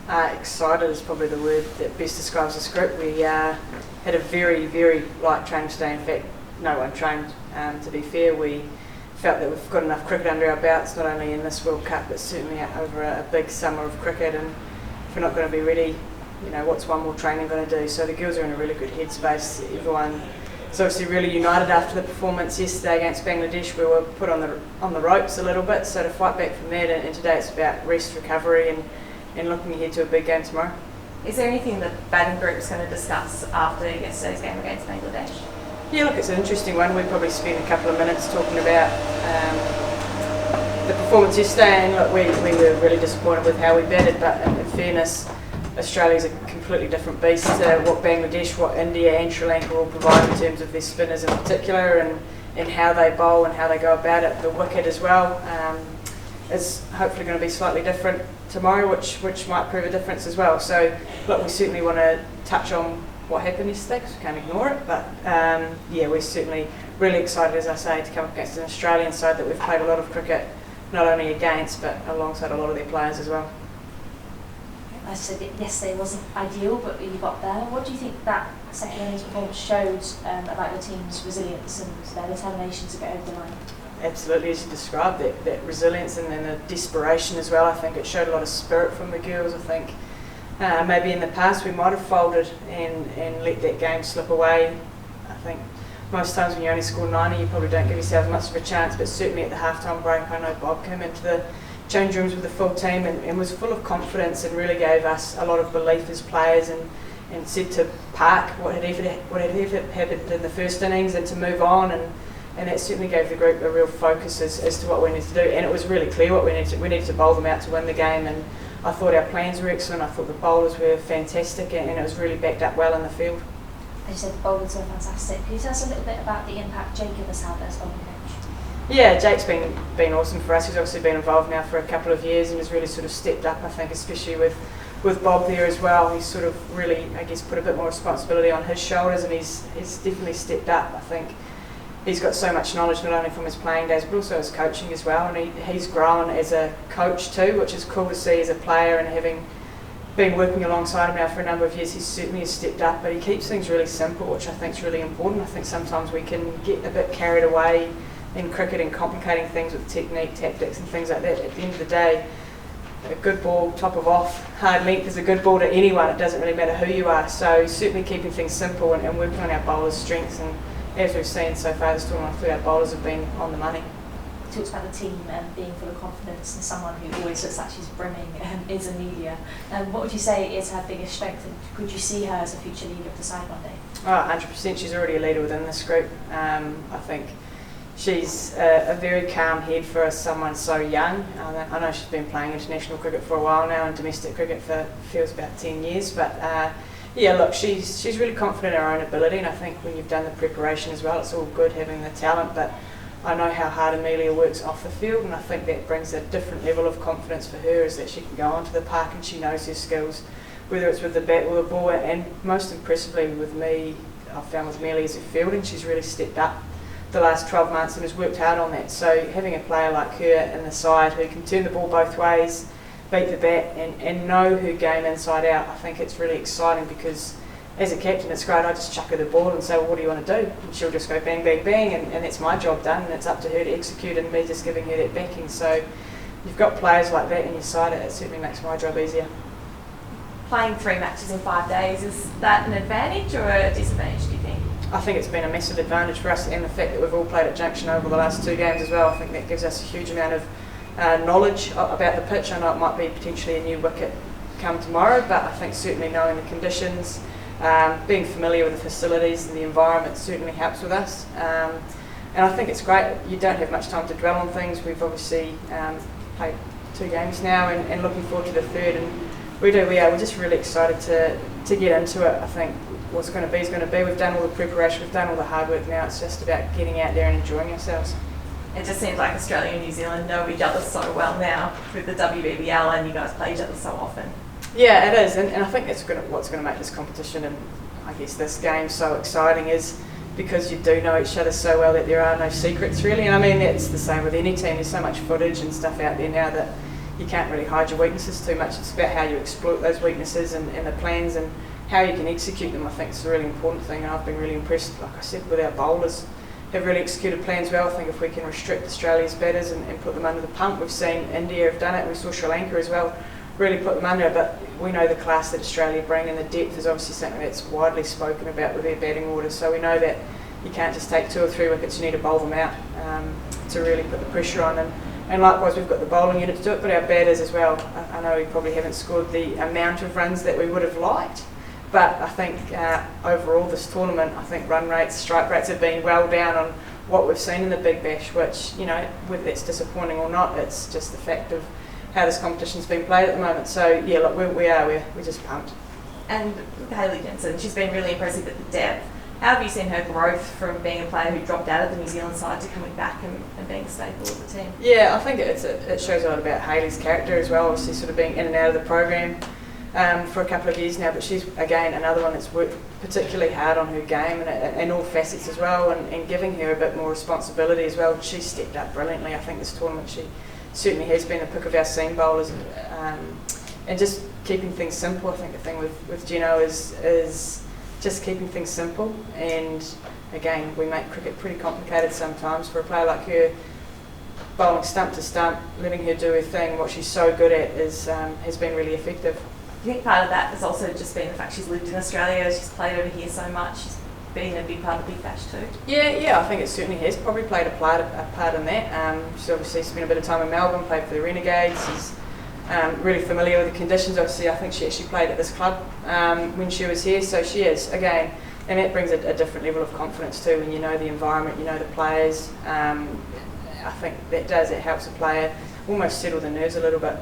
Excited is probably the word that best describes this group. We had a very, very light training today. In fact, no one trained. To be fair, we felt that we've got enough cricket under our belts, not only in this World Cup, but certainly over a big summer of cricket. And if we're not going to be ready, what's one more training going to do? So the girls are in a really good headspace. Everyone is obviously really united after the performance yesterday against Bangladesh. We were put on the ropes a little bit, so to fight back from that. And today it's about rest, recovery, and looking ahead to a big game tomorrow. Is there anything the batting group is going to discuss after yesterday's game against Bangladesh? Yeah, look, it's an interesting one. We probably spent a couple of minutes talking about the performance yesterday, and look, we were really disappointed with how we batted, but in fairness, Australia's a completely different beast to what Bangladesh, what India and Sri Lanka will provide in terms of their spinners in particular, and how they bowl and how they go about it. The wicket as well is hopefully going to be slightly different tomorrow, which might prove a difference as well. So look, we certainly want to touch on what happened yesterday because we can't ignore it, but we're certainly really excited, as I say, to come up against an Australian side that we've played a lot of cricket not only against but alongside a lot of their players as well. I said that yesterday wasn't ideal, but you got there. What do you think that second innings performance showed about your team's resilience and their determination to get over the line? Absolutely, as you described, that resilience and then the desperation as well. I think it showed a lot of spirit from the girls. I think maybe in the past we might have folded and let that game slip away. I think most times when you only score 90 you probably don't give yourself much of a chance, but certainly at the halftime break I know Bob came into the change rooms with the full team and was full of confidence and really gave us a lot of belief as players and said to park what had happened in the first innings and to move on, and that certainly gave the group a real focus as to what we needed to do, and it was really clear what we needed to bowl them out to win the game, and I thought our plans were excellent. I thought the bowlers were fantastic, and it was really backed up well in the field. As you said, the bowlers were fantastic. Can you tell us a little bit about the impact Jacob has had as bowling coach? Yeah, Jake's been awesome for us. He's obviously been involved now for a couple of years and has really sort of stepped up, I think, especially with Bob there as well. He's sort of really, I guess, put a bit more responsibility on his shoulders, and he's definitely stepped up. I think he's got so much knowledge not only from his playing days but also his coaching as well, and he's grown as a coach too, which is cool to see as a player, and having been working alongside him now for a number of years, he certainly has stepped up, but he keeps things really simple, which I think is really important. I think sometimes we can get a bit carried away in cricket and complicating things with technique, tactics and things like that. At the end of the day, a good ball, top of off, hard length is a good ball to anyone. It doesn't really matter who you are. So certainly keeping things simple and working on our bowlers' strengths, and as we've seen so far this tournament, I feel our bowlers have been on the money. You talked about the team being full of confidence, and someone who always looks like she's brimming is Amelia. What would you say is her biggest strength, and could you see her as a future leader of the side one day? Oh, 100%. She's already a leader within this group. I think she's a very calm head for someone so young. I know she's been playing international cricket for a while now and domestic cricket for feels about 10 years, but look, she's really confident in her own ability, and I think when you've done the preparation as well, it's all good having the talent, but I know how hard Amelia works off the field, and I think that brings a different level of confidence for her, is that she can go onto the park and she knows her skills, whether it's with the bat or the ball, and most impressively with me, I've found with Amelia is her fielding. She's really stepped up the last 12 months and has worked hard on that. So having a player like her in the side who can turn the ball both ways, beat the bat and know her game inside out, I think it's really exciting, because as a captain it's great, I just chuck her the ball and say, well, what do you want to do? And she'll just go bang, bang, bang, and that's my job done, and it's up to her to execute and me just giving her that backing. So you've got players like that in your side, it certainly makes my job easier. Playing 3 matches in 5 days, is that an advantage or a disadvantage, do you think? I think it's been a massive advantage for us, and the fact that we've all played at Junction over the last 2 games as well, I think that gives us a huge amount of knowledge about the pitch. I know it might be potentially a new wicket come tomorrow, but I think certainly knowing the conditions, being familiar with the facilities and the environment certainly helps with us. And I think it's great. You don't have much time to dwell on things. We've obviously played 2 games now and looking forward to the 3rd, and we're just really excited to get into it. I think what's going to be is going to be. We've done all the preparation, we've done all the hard work now. It's just about getting out there and enjoying ourselves. It just seems like Australia and New Zealand know each other so well now with the WBBL, and you guys play each other so often. Yeah, it is, and I think that's what's going to make this competition and I guess this game so exciting, is because you do know each other so well that there are no secrets really. And I mean, that's the same with any team. There's so much footage and stuff out there now that you can't really hide your weaknesses too much. It's about how you exploit those weaknesses and the plans and how you can execute them. I think it's a really important thing, and I've been really impressed, like I said, with our bowlers. Have really executed plans well. I think if we can restrict Australia's batters and put them under the pump, we've seen India have done it, we saw Sri Lanka as well, really put them under, but we know the class that Australia bring, and the depth is obviously something that's widely spoken about with their batting orders, so we know that you can't just take 2 or 3 wickets, you need to bowl them out to really put the pressure on, and likewise we've got the bowling unit to do it, but our batters as well. I know we probably haven't scored the amount of runs that we would have liked, but I think overall this tournament, I think run rates, strike rates have been well down on what we've seen in the Big Bash, which, you know, whether it's disappointing or not, it's just the fact of how this competition's been played at the moment. So yeah, look, we're just pumped. And Hayley Jensen, she's been really impressive at the depth. How have you seen her growth from being a player who dropped out of the New Zealand side to coming back and being a staple of the team? Yeah, I think it shows a lot about Hayley's character as well, obviously sort of being in and out of the program for a couple of years now, but she's again another one that's worked particularly hard on her game and in all facets as well, and giving her a bit more responsibility as well. She's stepped up brilliantly. I think this tournament she certainly has been the pick of our seam bowlers, and just keeping things simple. I think the thing with Gino is just keeping things simple, and again we make cricket pretty complicated sometimes. For a player like her, bowling stump to stump, letting her do her thing, what she's so good at has been really effective. I think part of that has also just been the fact she's lived in Australia, she's played over here so much, she's been a big part of the Big Bash too. Yeah, I think it certainly has probably played a part in that. She's obviously spent a bit of time in Melbourne, played for the Renegades, she's really familiar with the conditions. Obviously I think she actually played at this club when she was here, so she is, again, and that brings a different level of confidence too when you know the environment, you know the players. I think it helps a player almost settle the nerves a little bit.